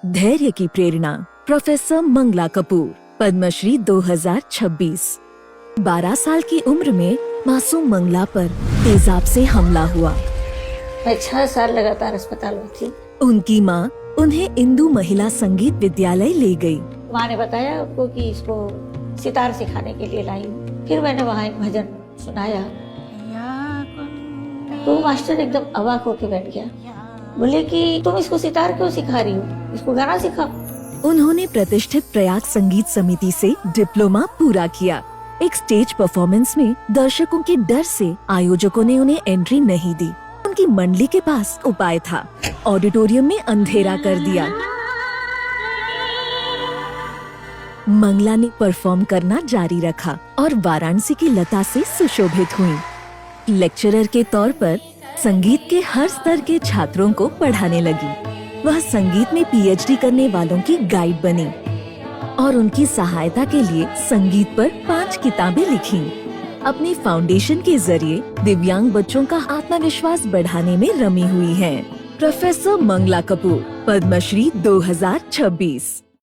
धैर्य की प्रेरणा प्रोफेसर मंगला कपूर, पद्मश्री 2026। 12 साल की उम्र में मासूम मंगला पर तेजाब से हमला हुआ। मैं 6 साल लगातार अस्पताल में थी। उनकी मां उन्हें इंदु महिला संगीत विद्यालय ले गई। माँ ने बताया उनको कि इसको सितार सिखाने के लिए लाई हूँ। फिर मैंने वहाँ एक भजन सुनाया तो मास्टर एकदम अवाक होके बैठ गया। बोले कि तुम इसको सितार क्यों सिखा रही हो, इसको गाना सिखाओ। उन्होंने प्रतिष्ठित प्रयाग संगीत समिति से डिप्लोमा पूरा किया। एक स्टेज परफॉर्मेंस में दर्शकों के डर से आयोजकों ने उन्हें एंट्री नहीं दी। उनकी मंडली के पास उपाय था, ऑडिटोरियम में अंधेरा कर दिया। मंगला ने परफॉर्म करना जारी रखा और वाराणसी की लता से सुशोभित हुई। लेक्चरर के तौर पर संगीत के हर स्तर के छात्रों को पढ़ाने लगी। वह संगीत में पीएचडी करने वालों की गाइड बनी और उनकी सहायता के लिए संगीत पर 5 किताबें लिखीं। अपनी फाउंडेशन के जरिए दिव्यांग बच्चों का आत्मविश्वास बढ़ाने में रमी हुई हैं। प्रोफेसर मंगला कपूर, पद्मश्री 2026।